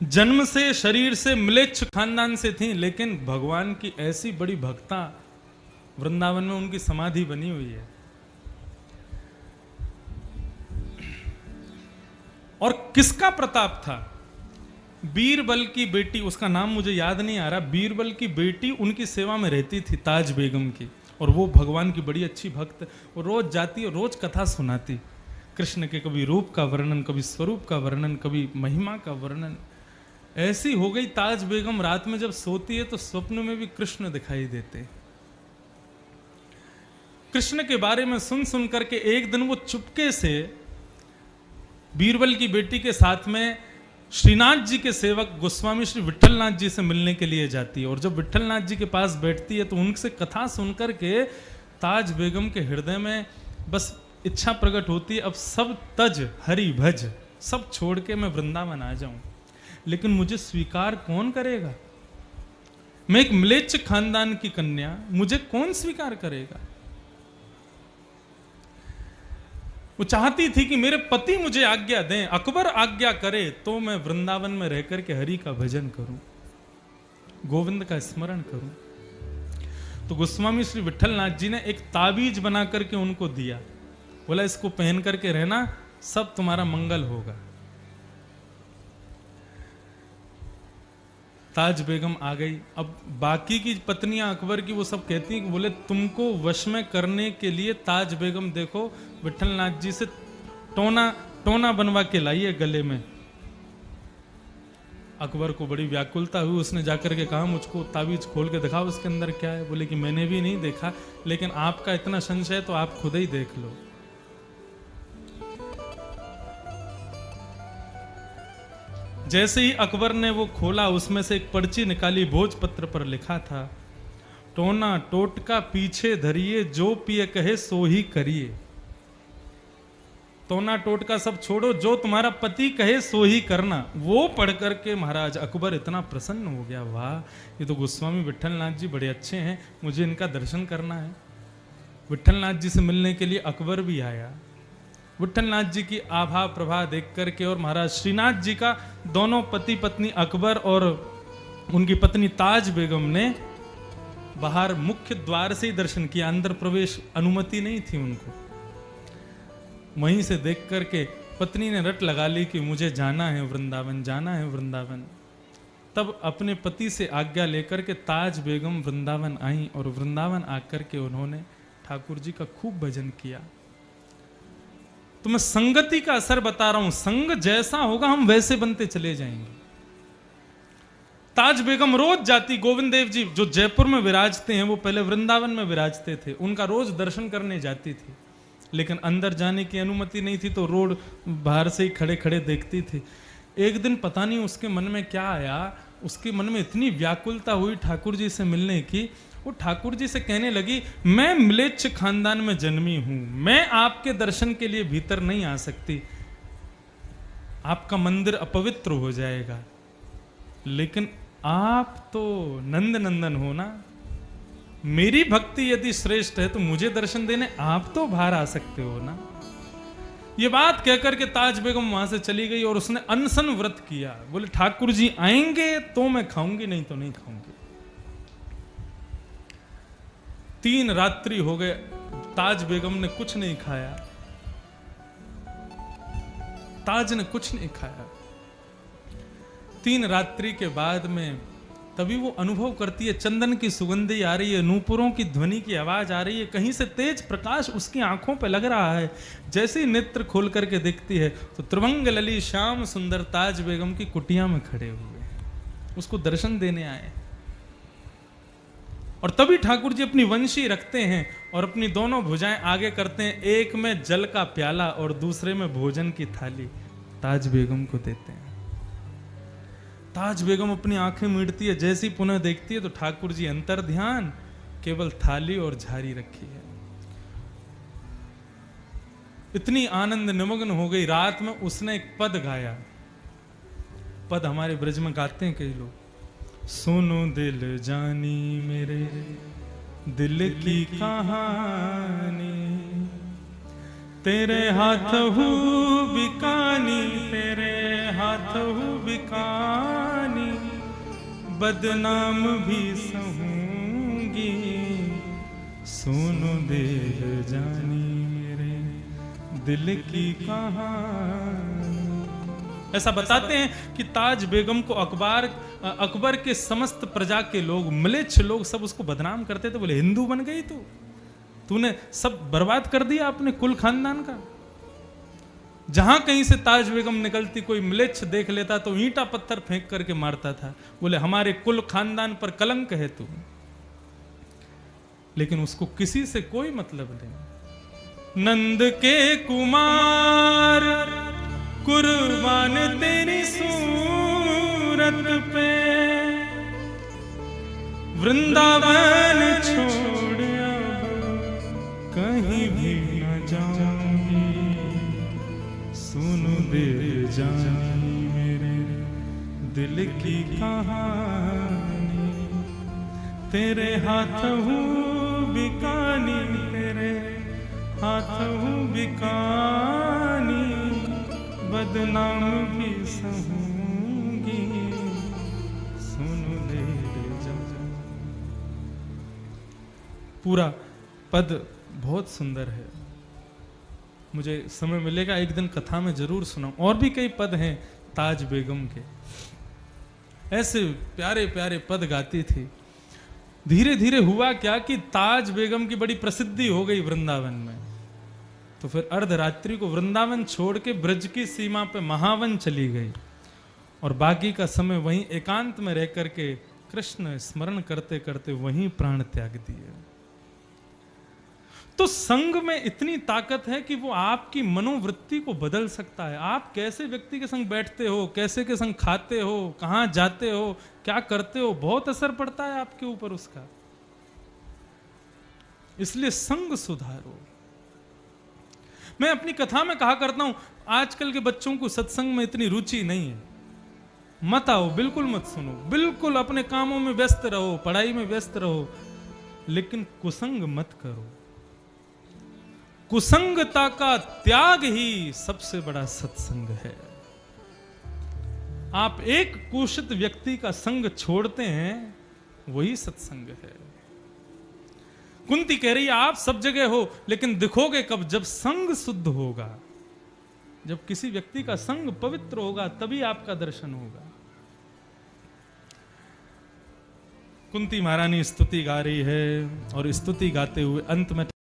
जन्म से शरीर से म्लेच्छ खानदान से थी, लेकिन भगवान की ऐसी बड़ी भक्ता वृंदावन में उनकी समाधि बनी हुई है। और किसका प्रताप था? बीरबल की बेटी, उसका नाम मुझे याद नहीं आ रहा, बीरबल की बेटी उनकी सेवा में रहती थी, ताज बेगम की। और वो भगवान की बड़ी अच्छी भक्त, वो रोज जाती और रोज कथा सुनाती कृष्ण के, कभी रूप का वर्णन, कभी स्वरूप का वर्णन, कभी महिमा का वर्णन। ऐसी हो गई ताज बेगम, रात में जब सोती है तो स्वप्न में भी कृष्ण दिखाई देते। कृष्ण के बारे में सुन सुन करके एक दिन वो चुपके से बीरबल की बेटी के साथ में श्रीनाथ जी के सेवक गोस्वामी श्री विट्ठलनाथ जी से मिलने के लिए जाती है। और जब विट्ठलनाथ जी के पास बैठती है तो उनसे कथा सुनकर के ताज बेगम के हृदय में बस इच्छा प्रकट होती है, अब सब तज हरि भज, सब छोड़ के मैं वृंदावन आ जाऊं। लेकिन मुझे स्वीकार कौन करेगा? मैं एक म्लेच्छ खानदान की कन्या, मुझे कौन स्वीकार करेगा? वो चाहती थी कि मेरे पति मुझे आज्ञा दें, अकबर आज्ञा करे तो मैं वृंदावन में रहकर के हरि का भजन करूं, गोविंद का स्मरण करूं। तो गोस्वामी श्री विट्ठलनाथ जी ने एक ताबीज बना करके उनको दिया, बोला इसको पहन करके रहना, सब तुम्हारा मंगल होगा। ताज बेगम आ गई। अब बाकी की पत्नियां अकबर की वो सब कहती हैं कि बोले तुमको वश में करने के लिए ताज बेगम देखो विट्ठलनाथ जी से टोना बनवा के लाई है गले में। अकबर को बड़ी व्याकुलता हुई, उसने जाकर के कहा मुझको ताबीज खोल के दिखाओ उसके अंदर क्या है। बोले कि मैंने भी नहीं देखा, लेकिन आपका इतना संशय है तो आप खुद ही देख लो। जैसे ही अकबर ने वो खोला, उसमें से एक पर्ची निकाली, भोजपत्र पर लिखा था, टोना टोटका पीछे धरिए, जो पिए कहे सो ही करिए। टोना टोटका सब छोड़ो, जो तुम्हारा पति कहे सो ही करना। वो पढ़ करके महाराज अकबर इतना प्रसन्न हो गया, वाह ये तो गोस्वामी विट्ठलनाथ जी बड़े अच्छे हैं, मुझे इनका दर्शन करना है। विट्ठलनाथ जी से मिलने के लिए अकबर भी आया। विट्ठलनाथ जी की आभा प्रभा देख करके और महाराज श्रीनाथ जी का, दोनों पति पत्नी अकबर और उनकी पत्नी ताज बेगम ने बाहर मुख्य द्वार से ही दर्शन किया, अंदर प्रवेश अनुमति नहीं थी उनको। वहीं से देख करके पत्नी ने रट लगा ली कि मुझे जाना है वृंदावन, जाना है वृंदावन। तब अपने पति से आज्ञा लेकर के ताज बेगम वृंदावन आई और वृंदावन आकर के उन्होंने ठाकुर जी का खूब भजन किया। तो मैं संगति का असर बता रहा हूं, संग जैसा होगा हम वैसे बनते चले जाएंगे। ताज बेगम रोज जाती, गोविंद देव जी जो जयपुर में विराजते हैं वो पहले वृंदावन में विराजते थे, उनका रोज दर्शन करने जाती थी, लेकिन अंदर जाने की अनुमति नहीं थी तो रोड बाहर से ही खड़े खड़े देखती थी। एक दिन पता नहीं उसके मन में क्या आया, उसके मन में इतनी व्याकुलता हुई ठाकुर जी से मिलने की, वो ठाकुर जी से कहने लगी मैं म्लेच्छ खानदान में जन्मी हूं, मैं आपके दर्शन के लिए भीतर नहीं आ सकती, आपका मंदिर अपवित्र हो जाएगा, लेकिन आप तो नंद नंदन हो ना, मेरी भक्ति यदि श्रेष्ठ है तो मुझे दर्शन देने आप तो बाहर आ सकते हो ना। ये बात कहकर के ताज बेगम वहां से चली गई और उसने अनशन व्रत किया। बोले ठाकुर जी आएंगे तो मैं खाऊंगी, नहीं तो नहीं खाऊंगी। 3 रात्रि हो गए, ताज बेगम ने कुछ नहीं खाया, ताज ने कुछ नहीं खाया। 3 रात्रि के बाद में तभी वो अनुभव करती है, चंदन की सुगंधी आ रही है, नूपुरों की ध्वनि की आवाज आ रही है, कहीं से तेज प्रकाश उसकी आंखों पे लग रहा है। जैसे ही नेत्र खोल करके देखती है तो त्रिभंग लली श्याम सुंदर ताज बेगम की कुटिया में खड़े हुए उसको दर्शन देने आए। और तभी ठाकुर जी अपनी वंशी रखते हैं और अपनी दोनों भुजाएं आगे करते हैं, एक में जल का प्याला और दूसरे में भोजन की थाली ताज बेगम को देते हैं। ताज बेगम अपनी आंखें मीटती है, जैसी पुनः देखती है तो ठाकुर जी अंतर ध्यान, केवल थाली और झारी रखी है। इतनी आनंद निमग्न हो गई, रात में उसने एक पद गाया। पद हमारे ब्रज में गाते हैं कई लोग, सुनो दिल जानी मेरे दिल की कहानी, तेरे हाथ हूँ बिकानी, तेरे हाथहु बिकानी, बदनाम भी सहूंगी, सुनो देव जानी मेरे दिल की कहानी। ऐसा बताते हैं कि ताज बेगम को अकबर के समस्त प्रजा के लोग, म्लेच्छ लोग सब उसको बदनाम करते थे। बोले हिंदू बन गई तूने सब बर्बाद कर दिया अपने कुल खानदान का। जहां कहीं से ताज बेगम निकलती कोई म्लेच्छ देख लेता तो ईंटा पत्थर फेंक करके मारता था। बोले हमारे कुल खानदान पर कलंक है तू। लेकिन उसको किसी से कोई मतलब नहीं। नंद के कुमार कुर्बान तेरी सूरत पे, वृंदावन छोड़ कहीं भी न जाऊंगी, सुनो देव जानी मेरे दिल की कहानी। तेरे हाथहु बिकानी, तेरे हाथहु बिकानी, बदनाम भी सहूंगी, सुनो देव जानी। पूरा पद बहुत सुंदर है। मुझे समय मिलेगा एक दिन कथा में जरूर सुनाऊं। और भी कई पद हैं ताज बेगम के, ऐसे प्यारे प्यारे पद गाती थी। धीरे धीरे हुआ क्या कि ताज बेगम की बड़ी प्रसिद्धि हो गई वृंदावन में। तो फिर अर्धरात्रि को वृंदावन छोड़ के ब्रज की सीमा पे महावन चली गई और बाकी का समय वहीं एकांत में रह करके कृष्ण स्मरण करते करते वहीं प्राण त्याग दिए। तो संग में इतनी ताकत है कि वो आपकी मनोवृत्ति को बदल सकता है। आप कैसे व्यक्ति के संग बैठते हो, कैसे के संग खाते हो, कहां जाते हो, क्या करते हो, बहुत असर पड़ता है आपके ऊपर उसका। इसलिए संग सुधारो। मैं अपनी कथा में कहा करता हूं, आजकल के बच्चों को सत्संग में इतनी रुचि नहीं है। मत आओ, बिल्कुल मत सुनो, बिल्कुल अपने कामों में व्यस्त रहो, पढ़ाई में व्यस्त रहो, लेकिन कुसंग मत करो। कुसंगता का त्याग ही सबसे बड़ा सत्संग है। आप एक कुशित व्यक्ति का संग छोड़ते हैं, वही सत्संग है। कुंती कह रही है आप सब जगह हो, लेकिन दिखोगे कब? जब संग शुद्ध होगा, जब किसी व्यक्ति का संग पवित्र होगा, तभी आपका दर्शन होगा। कुंती महारानी स्तुति गा रही है और स्तुति गाते हुए अंत में